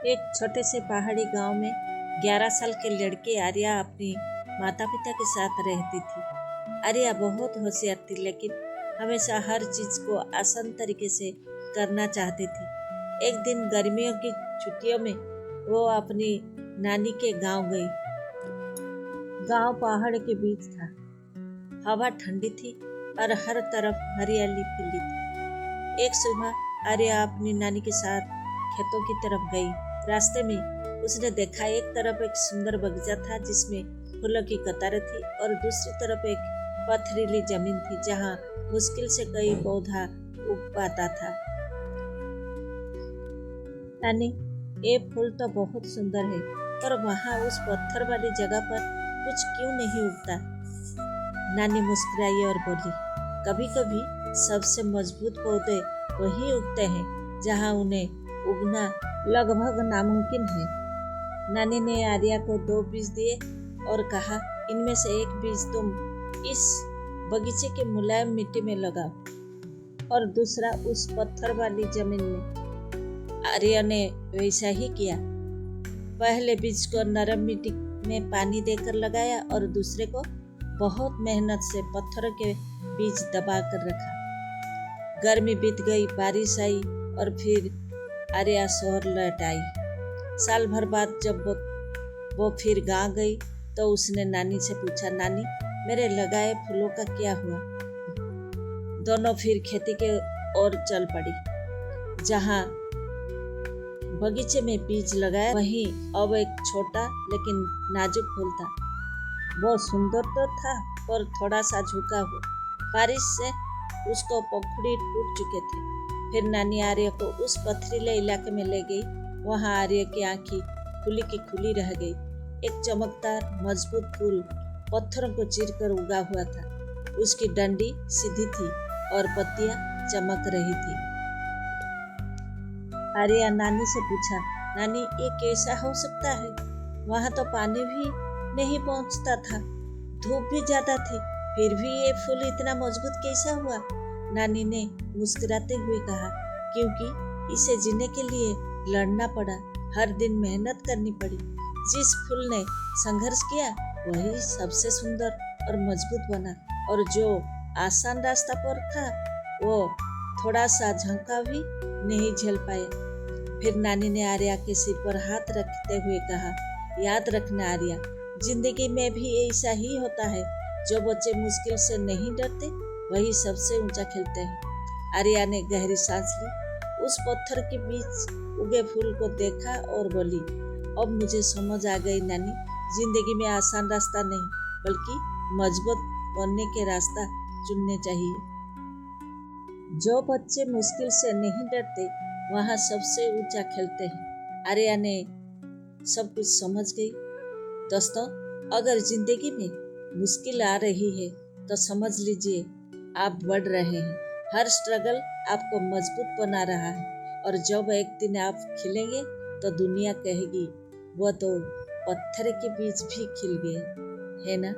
एक छोटे से पहाड़ी गांव में 11 साल के लड़की आर्या अपनी माता पिता के साथ रहती थी। आर्या बहुत होशियार थी, लेकिन हमेशा हर चीज को आसान तरीके से करना चाहती थी। एक दिन गर्मियों की छुट्टियों में वो अपनी नानी के गांव गई। गांव पहाड़ के बीच था, हवा ठंडी थी और हर तरफ हरियाली फैली थी। एक सुबह आर्या अपनी नानी के साथ खेतों की तरफ गई। रास्ते में उसने देखा एक तरफ एक सुंदर बगीचा था जिसमें फूलों की कतारें थी और दूसरी तरफ एक पथरीली जमीन थी जहां मुश्किल से कोई पौधा उग पाता था। नानी, ये फूल तो बहुत सुंदर है, पर वहां उस पत्थर वाली जगह पर कुछ क्यों नहीं उगता? नानी मुस्कुराई और बोली, कभी कभी सबसे मजबूत पौधे वही उगते हैं जहां उन्हें उगना लगभग नामुमकिन है। नानी ने आर्या को 2 बीज दिए और कहा, इनमें से एक बीज तुम इस बगीचे के मुलायम मिट्टी में लगाओ और दूसरा उस पत्थर वाली जमीन में। आर्या ने वैसा ही किया। पहले बीज को नरम मिट्टी में पानी देकर लगाया और दूसरे को बहुत मेहनत से पत्थरों के बीज दबा कर रखा। गर्मी बीत गई, बारिश आई और फिर आर्या शहर लौट आई। साल भर बाद जब वो फिर गांव गई तो उसने नानी से पूछा, नानी, मेरे लगाए फूलों का क्या हुआ? दोनों फिर खेती के ओर चल पड़ी। जहां बगीचे में बीज लगाया वहीं अब एक छोटा लेकिन नाजुक फूल था। वो सुंदर तो था, पर थोड़ा सा झुका हुआ। बारिश से उसको पंखुड़ी टूट चुके थे। फिर नानी आर्या को उस पथरीले इलाके में ले गई। वहां आर्या की आंखें खुली की खुली रह गई। एक चमकदार मजबूत फूल पत्थरों को चीरकर उगा हुआ था। उसकी डंडी सीधी थी और पत्तियां चमक रही थी। आर्या नानी से पूछा, नानी, ये कैसा हो सकता है? वहां तो पानी भी नहीं पहुंचता था, धूप भी ज्यादा थी, फिर भी ये फूल इतना मजबूत कैसा हुआ? नानी ने मुस्कुराते हुए कहा, क्योंकि इसे जीने के लिए लड़ना पड़ा, हर दिन मेहनत करनी पड़ी। जिस फूल ने संघर्ष किया वही सबसे सुंदर और मजबूत बना, और जो आसान रास्ता पर था वो थोड़ा सा झंका भी नहीं झेल पाया। फिर नानी ने आर्या के सिर पर हाथ रखते हुए कहा, याद रखना आर्या, जिंदगी में भी ऐसा ही होता है। जो बच्चे मुश्किल से नहीं डरते वही सबसे ऊंचा खेलते हैं। आर्या ने गहरी सांस ली, उस पत्थर के बीच उगे फूल को देखा और बोली, अब मुझे समझ आ गई नानी, जिंदगी में आसान रास्ता नहीं बल्कि मजबूत बनने के रास्ता चुनने चाहिए। जो बच्चे मुश्किल से नहीं डरते वहाँ सबसे ऊंचा खेलते हैं। आर्या ने सब कुछ समझ गई। दोस्तों, अगर जिंदगी में मुश्किल आ रही है तो समझ लीजिए आप बढ़ रहे हैं। हर स्ट्रगल आपको मजबूत बना रहा है, और जब एक दिन आप खिलेंगे तो दुनिया कहेगी, वो तो पत्थर के बीच भी खिल गए, है ना?